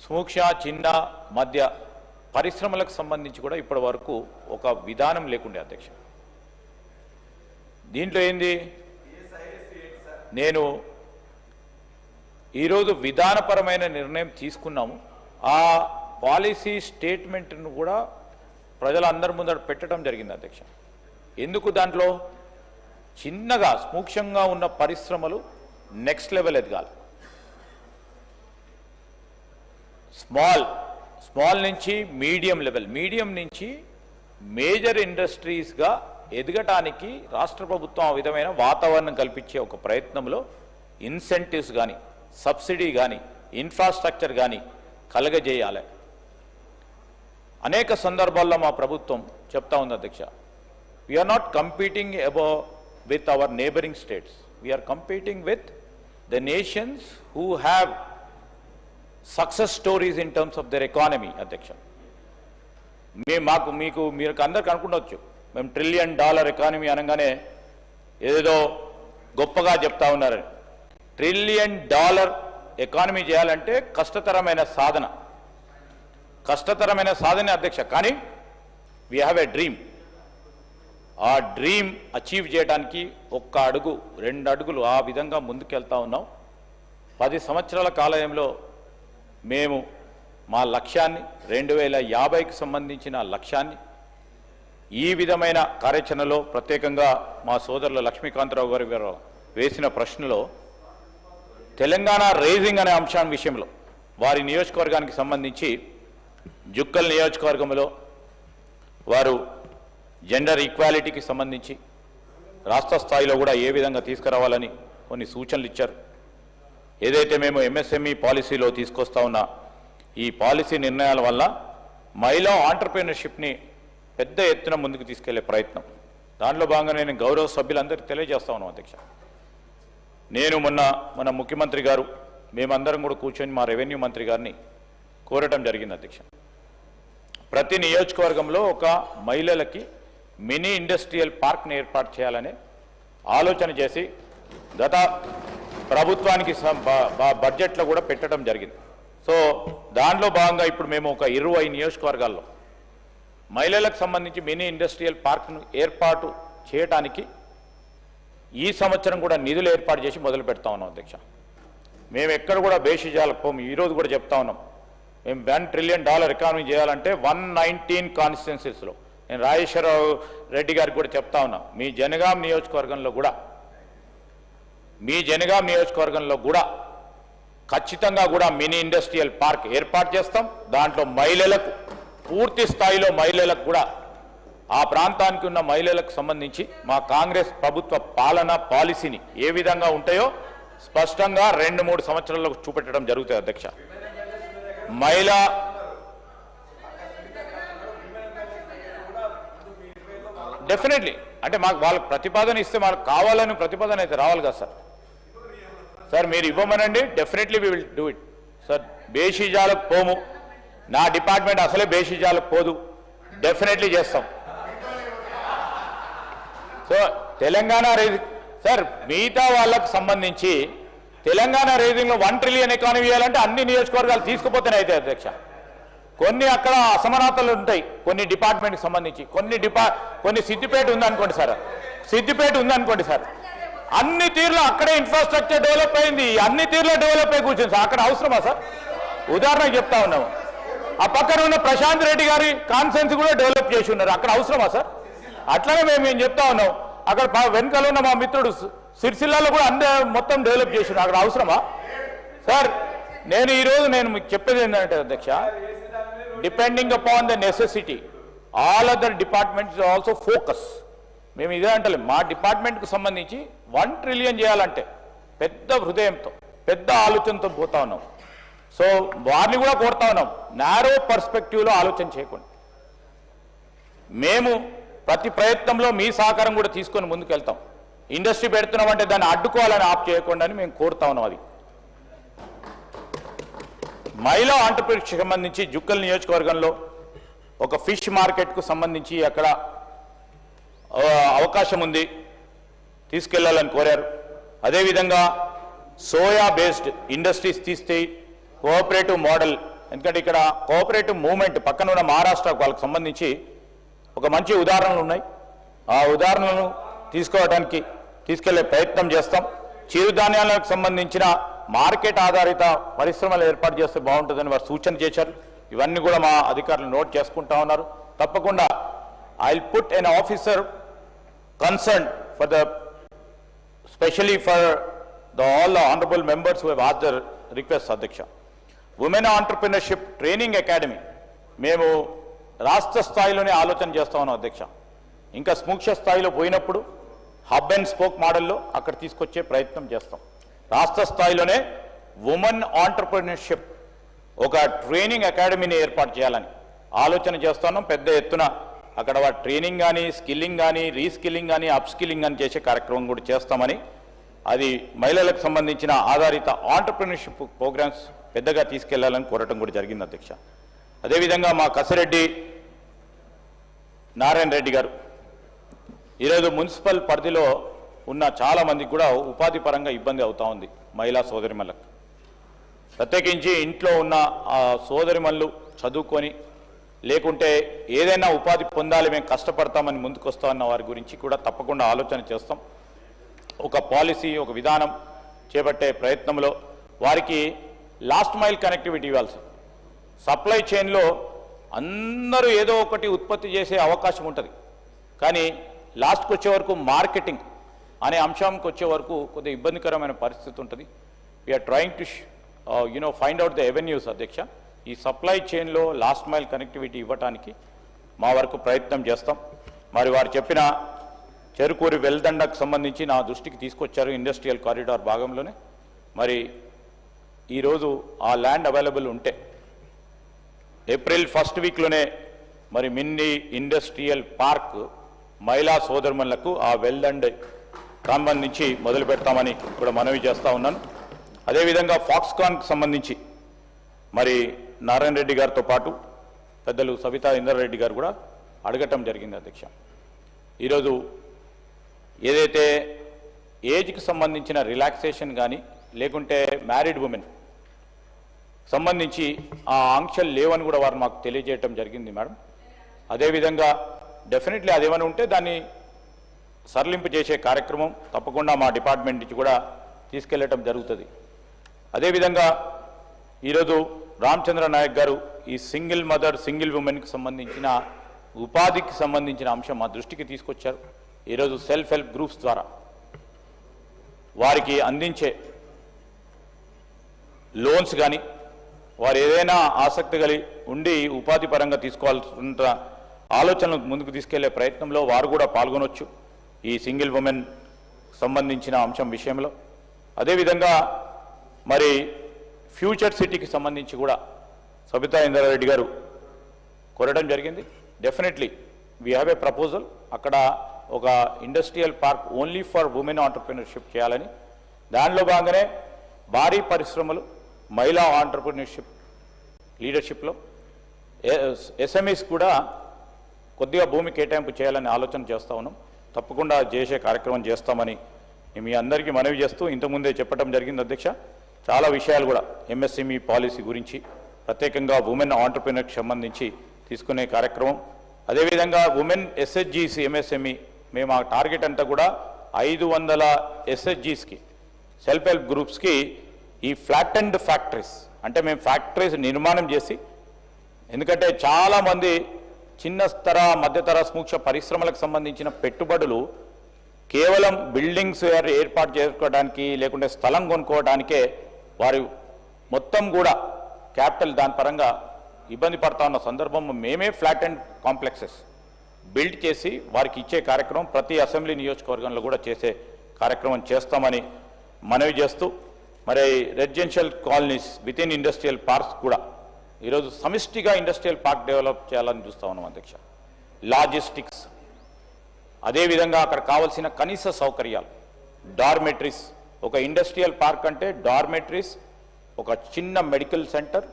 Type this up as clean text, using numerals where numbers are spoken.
సూక్ష్మ చిన్న మధ్య పరిశ్రమలకు సంబంధించి కూడా ఇప్పటి వరకు ఒక విధానం లేకుండే అధ్యక్ష. దీంట్లో ఏంది, నేను ఈరోజు విధానపరమైన నిర్ణయం తీసుకున్నాము. ఆ పాలసీ స్టేట్మెంట్ను కూడా ప్రజలందరి ముందర పెట్టడం జరిగింది అధ్యక్ష. ఎందుకు దాంట్లో చిన్నగా సూక్ష్మంగా ఉన్న పరిశ్రమలు నెక్స్ట్ లెవెల్ ఎదగాలి, స్మాల్ నుంచి మీడియం లెవెల్, మీడియం నుంచి మేజర్ ఇండస్ట్రీస్గా ఎదగటానికి రాష్ట్ర ప్రభుత్వం ఆ విధమైన వాతావరణం కల్పించే ఒక ప్రయత్నంలో ఇన్సెంటివ్స్ కానీ సబ్సిడీ కానీ ఇన్ఫ్రాస్ట్రక్చర్ కానీ కలగజేయాలి. అనేక సందర్భాల్లో మా ప్రభుత్వం చెప్తా ఉంది అధ్యక్ష, we're not competing above with our neighbouring states, we're competing with the nations who have success stories in terms of their economy అధ్యక్ష. మీకు అందరికి అనుకుంటవచ్చు, మేము $1 ట్రిలియన్ ఎకానమీ అనగానే ఏదో గొప్పగా చెప్తా ఉన్నారని. $1 ట్రిలియన్ ఎకానమీ చేయాలంటే కష్టతరమైన సాధన అధ్యక్ష. కానీ వీ హ్యావ్ ఎ డ్రీమ్. ఆ డ్రీమ్ అచీవ్ చేయడానికి 1 అడుగు 2 అడుగులు ఆ విధంగా ముందుకెళ్తా ఉన్నాం. 10 సంవత్సరాల కాలంలో మేము మా లక్ష్యాన్ని 2050కి సంబంధించిన లక్ష్యాన్ని ఈ విధమైన కార్యాచరణలో ప్రత్యేకంగా మా సోదరులు లక్ష్మీకాంతరావు గారు వేసిన ప్రశ్నలో తెలంగాణ రైజింగ్ అనే అంశం విషయంలో వారి నియోజకవర్గానికి సంబంధించి జుక్కల్ నియోజకవర్గంలో వారు జెండర్ ఈక్వాలిటీకి సంబంధించి రాష్ట్ర స్థాయిలో కూడా ఏ విధంగా తీసుకురావాలని కొన్ని సూచనలు ఇచ్చారు. ఏదైతే మేము ఎంఎస్ఎంఈ పాలసీలో తీసుకొస్తా ఉన్న ఈ పాలసీ నిర్ణయాల వల్ల మహిళా ఆంటర్ప్రీనర్షిప్ని పెద్ద ఎత్తున ముందుకు తీసుకెళ్లే ప్రయత్నం, దాంట్లో భాగంగా నేను గౌరవ సభ్యులందరికీ తెలియజేస్తా ఉన్నాం అధ్యక్ష. నేను మన ముఖ్యమంత్రి గారు మేమందరం కూడా కూర్చొని మా రెవెన్యూ మంత్రి గారిని కోరటం జరిగింది అధ్యక్ష. ప్రతి నియోజకవర్గంలో ఒక మహిళలకి మినీ ఇండస్ట్రియల్ పార్క్ని ఏర్పాటు చేయాలనే ఆలోచన చేసి గత ప్రభుత్వానికి బడ్జెట్లో కూడా పెట్టడం జరిగింది. సో దాంట్లో భాగంగా ఇప్పుడు మేము ఒక 20 నియోజకవర్గాల్లో మహిళలకు సంబంధించి మినీ ఇండస్ట్రియల్ పార్క్ను ఏర్పాటు చేయడానికి ఈ సంవత్సరం కూడా నిధులు ఏర్పాటు చేసి మొదలు పెడతా ఉన్నాం అధ్యక్ష. మేము ఎక్కడ కూడా బేషిజాలకు పోము. ఈరోజు కూడా చెప్తా ఉన్నాం, మేము $1 ట్రిలియన్ ఎకానమీ చేయాలంటే 119 కాన్స్టిట్యున్సీస్లో, నేను రాజేశ్వరరావు రెడ్డి గారికి కూడా చెప్తా ఉన్నా, మీ జనగాం నియోజకవర్గంలో కూడా ఖచ్చితంగా కూడా మినీ ఇండస్ట్రియల్ పార్క్ ఏర్పాటు చేస్తాం. దాంట్లో మహిళలకు పూర్తి స్థాయిలో మహిళలకు కూడా ఆ ప్రాంతానికి ఉన్న మహిళలకు సంబంధించి మా కాంగ్రెస్ ప్రభుత్వ పాలసీని ఏ విధంగా ఉంటాయో స్పష్టంగా 2-3 సంవత్సరాల్లో చూపెట్టడం జరుగుతుంది అధ్యక్ష. మహిళా డెఫినెట్లీ అంటే మాకు వాళ్ళకి ప్రతిపాదన ఇస్తే మనకు కావాలని ప్రతిపాదన అయితే రావాలి కదా సార్ మీరు ఇవ్వమనండి, definitely we will do it sir. బేషిజాలకు పోము, నా డిపార్ట్మెంట్ అసలే బేషిజాలకు పోదు, డెఫినెట్లీ చేస్తాం. సో తెలంగాణ రైజింగ్ సార్, మిగతా వాళ్ళకు సంబంధించి తెలంగాణ రైజింగ్లో $1 ట్రిలియన్ ఎకానమీ చేయాలంటే అన్ని నియోజకవర్గాలు తీసుకుపోతేనే అయితే అధ్యక్ష. కొన్ని అక్కడ అసమానతలు ఉంటాయి కొన్ని డిపార్ట్మెంట్కి సంబంధించి, కొన్ని సిద్దిపేట ఉందనుకోండి సార్, అన్ని తీరులో అక్కడే ఇన్ఫ్రాస్ట్రక్చర్ డెవలప్ అయింది, అన్ని తీరులో డెవలప్ అయి కూర్చుంది సార్. అక్కడ అవసరమా సార్? ఉదాహరణకు చెప్తా ఉన్నాము, ఆ పక్కన ఉన్న ప్రశాంత్ రెడ్డి గారి కాన్సెన్స్ కూడా డెవలప్ చేసి ఉన్నారు, అక్కడ అవసరమా సార్? అట్లనే మేము చెప్తా ఉన్నాం, అక్కడ వెనకాల ఉన్న మా మిత్రుడు సిరిసిల్లాలో కూడా మొత్తం డెవలప్ చేసి ఉన్నారు, అక్కడ అవసరమా సార్? ఈరోజు మీకు చెప్పేది ఏంటంటే అధ్యక్ష, depending upon the necessity all other departments also focus. మేము ఇదే అంటలేం, మా డిపార్ట్మెంట్కి సంబంధించి $1 ట్రిలియన్ చేయాలంటే పెద్ద హృదయంతో పెద్ద ఆలోచనతో పోతా ఉన్నాం. సో వారిని కూడా కోరుతా ఉన్నాం, నారో పర్స్పెక్టివ్లో ఆలోచన చేయకుండా మేము ప్రతి ప్రయత్నంలో మీ సహకారం కూడా తీసుకొని ముందుకు వెళ్తాం. ఇండస్ట్రీ పెడుతున్నామంటే దాన్ని అడ్డుకోవాలని ఆప్ చేయకుండా అని మేము కోరుతా ఉన్నాం. అది మహిళా ఆంటర్‌ప్రెన్యూర్‌షిప్‌కి సంబంధించి జుక్కల్ నియోజకవర్గంలో ఒక ఫిష్ మార్కెట్కు సంబంధించి అక్కడ అవకాశం ఉంది, తీసుకెళ్లాలని కోరారు. అదేవిధంగా సోయా బేస్డ్ ఇండస్ట్రీస్ తీస్తే కోఆపరేటివ్ మోడల్ ఎందుకంటే ఇక్కడ కోఆపరేటివ్ మూవ్మెంట్ పక్కన ఉన్న మహారాష్ట్ర వాళ్ళకి సంబంధించి ఒక మంచి ఉదాహరణలు ఉన్నాయి. ఆ ఉదాహరణలను తీసుకెళ్లే ప్రయత్నం చేస్తాం. చిరుధాన్యాలకు సంబంధించిన మార్కెట్ ఆధారిత పరిశ్రమలు ఏర్పాటు చేస్తే బాగుంటుందని వారు సూచన చేశారు. ఇవన్నీ కూడా మా అధికారులు నోట్ చేసుకుంటా ఉన్నారు. తప్పకుండా I will put N officer concern for the specially for all the honorable members who have asked the request, Adhyaksha. Women Entrepreneurship Training Academy మేము రాష్ట్ర స్థాయిలోనే ఆలోచన చేస్తా ఉన్నాం అధ్యక్ష. ఇంకా స్మూక్ష స్థాయిలో పోయినప్పుడు హబ్ అండ్ స్పోక్ మోడల్లో అక్కడ తీసుకొచ్చే ప్రయత్నం చేస్తాం. రాష్ట్ర స్థాయిలోనే ఉమెన్ ఆంటర్ప్రెన్యూర్షిప్ ఒక ట్రైనింగ్ అకాడమీని ఏర్పాటు చేయాలని ఆలోచన చేస్తున్నాం. పెద్ద ఎత్తున అక్కడ వారి ట్రైనింగ్ కానీ, స్కిల్లింగ్ కానీ, రీస్కిల్లింగ్ కానీ, అప్ స్కిల్లింగ్ కానీ చేసే కార్యక్రమం కూడా చేస్తామని, అది మహిళలకు సంబంధించిన ఆధారిత ఆంటర్ప్రెన్యూర్షిప్ ప్రోగ్రామ్స్ పెద్దగా తీసుకెళ్లాలని కోరటం కూడా జరిగింది అధ్యక్ష. అదేవిధంగా మా కసిరెడ్డి నారాయణ రెడ్డి గారు ఈరోజు మున్సిపల్ పరిధిలో ఉన్న చాలా మందికి కూడా ఉపాధి పరంగా ఇబ్బంది అవుతా ఉంది. మహిళా సోదరిమణులకు ప్రత్యేకించి ఇంట్లో ఉన్న ఆ సోదరిమణులు చదువుకొని లేకుంటే ఏదైనా ఉపాధి పొందాలి, మేము కష్టపడతామని ముందుకొస్తామన్న వారి గురించి కూడా తప్పకుండా ఆలోచన చేస్తాం. ఒక పాలసీ, ఒక విధానం చేపట్టే ప్రయత్నంలో వారికి లాస్ట్ మైల్ కనెక్టివిటీ ఇవ్వాల్సి. సప్లై చైన్లో అందరూ ఏదో ఒకటి ఉత్పత్తి చేసే అవకాశం ఉంటుంది, కానీ లాస్ట్కి వచ్చే వరకు మార్కెటింగ్ అనే అంశానికి వచ్చే వరకు కొద్దిగా ఇబ్బందికరమైన పరిస్థితి ఉంటుంది. We're trying to find out the avenues అధ్యక్ష. ఈ సప్లై చైన్లో లాస్ట్ మైల్ కనెక్టివిటీ ఇవ్వడానికి మా వరకు ప్రయత్నం చేస్తాం. మరి వారు చెప్పిన చెరుకూరి వెల్దండకు సంబంధించి నా దృష్టికి తీసుకొచ్చారు ఇండస్ట్రియల్ కారిడార్ భాగంలోనే. మరి ఈరోజు ఆ ల్యాండ్ అవైలబుల్ ఉంటే ఏప్రిల్ ఫస్ట్ వీక్లోనే మరి మినీ ఇండస్ట్రియల్ పార్క్ మహిళా సోదరుమణులకు ఆ వెల్దండ్ సంబంధించి మొదలు పెడతామని కూడా మనవి చేస్తూ ఉన్నాను. అదేవిధంగా ఫాక్స్కాన్కి సంబంధించి మరి నారాయణ రెడ్డి గారితో పాటు పెద్దలు సవితా ఇంద్రారెడ్డి గారు కూడా అడగటం జరిగింది అధ్యక్ష. ఈరోజు ఏదైతే ఏజ్కి సంబంధించిన రిలాక్సేషన్ కానీ లేకుంటే మ్యారీడ్ ఉమెన్ సంబంధించి ఆ ఆంక్షలు లేవని కూడా వారు మాకు తెలియజేయటం జరిగింది మేడం. అదేవిధంగా డెఫినెట్లీ అదేమైనా ఉంటే దాన్ని సరళింపు చేసే కార్యక్రమం తప్పకుండా మా డిపార్ట్మెంట్ నుంచి కూడా తీసుకెళ్లటం జరుగుతుంది. అదేవిధంగా ఈరోజు రామచంద్ర నాయక్ గారు ఈ సింగిల్ మదర్, సింగిల్ ఉమెన్కి సంబంధించిన ఉపాధికి సంబంధించిన అంశం మా దృష్టికి తీసుకొచ్చారు. ఈరోజు సెల్ఫ్ హెల్ప్ గ్రూప్స్ ద్వారా వారికి అందించే లోన్స్ కానీ, వారు ఏదైనా ఆసక్తి కలిగి ఉండి ఉపాధి పరంగా తీసుకోవాల్సిన ఆలోచనలు ముందుకు తీసుకెళ్లే ప్రయత్నంలో వారు కూడా పాల్గొనవచ్చు ఈ సింగిల్ ఉమెన్ సంబంధించిన అంశం విషయంలో. అదేవిధంగా మరి ఫ్యూచర్ సిటీకి సంబంధించి కూడా సబితా ఇంద్రారెడ్డి గారు కోరడం జరిగింది. Definitely we have a proposal, అక్కడ ఒక industrial park only for women entrepreneurship చేయాలని. దానిలో భాగంగానే భారీ పరిశ్రమలు, మహిళా ఆంటర్ప్రినర్షిప్ లీడర్షిప్లో ఎస్ఎంఈస్ కూడా కొద్దిగా భూమి కేటాయింపు చేయాలని ఆలోచన చేస్తూ ఉన్నాం. తప్పకుండా చేసే కార్యక్రమం చేస్తామని మీ అందరికీ మనవి చేస్తూ ఇంతకుముందే చెప్పడం జరిగింది అధ్యక్ష. చాలా విషయాలు కూడా ఎంఎస్ఎంఈ పాలసీ గురించి ప్రత్యేకంగా ఉమెన్ ఆంటర్ప్రినర్కి సంబంధించి తీసుకునే కార్యక్రమం. అదేవిధంగా ఉమెన్ ఎస్హెచ్జీస్ ఎంఎస్ఎంఈ మేము ఆ టార్గెట్ అంతా కూడా 500 ఎస్హెచ్జీస్కి, సెల్ఫ్ హెల్ప్ గ్రూప్స్కి ఈ ఫ్లాట్ అండ్ ఫ్యాక్టరీస్ అంటే మేము ఫ్యాక్టరీస్ నిర్మాణం చేసి, ఎందుకంటే చాలామంది చిన్న స్తర, మధ్యతర, సూక్ష్మ పరిశ్రమలకు సంబంధించిన పెట్టుబడులు కేవలం బిల్డింగ్స్ ఏర్పాటు చేసుకోవడానికి లేకుంటే స్థలం కొనుక్కోవడానికే వారు మొత్తం కూడా క్యాపిటల్ దాని పరంగా ఇబ్బంది పడతా ఉన్న సందర్భం మేమే ఫ్లాట్ అండ్ కాంప్లెక్సెస్ బిల్డ్ చేసి వారికి ఇచ్చే కార్యక్రమం ప్రతి అసెంబ్లీ నియోజకవర్గంలో కూడా చేసే కార్యక్రమం చేస్తామని మనవి చేస్తూ, మరి residential colonies with in industrial parks కూడా ఈరోజు సమిష్టిగా ఇండస్ట్రియల్ పార్క్ డెవలప్ చేయాలని చూస్తూ ఉన్నాం అధ్యక్ష. లాజిస్టిక్స్, అదేవిధంగా అక్కడ కావాల్సిన కనీస సౌకర్యాలు, డార్మెటరీస్. ఒక ఇండస్ట్రియల్ పార్క్ అంటే డార్మెటరీస్, ఒక చిన్న మెడికల్ సెంటర్,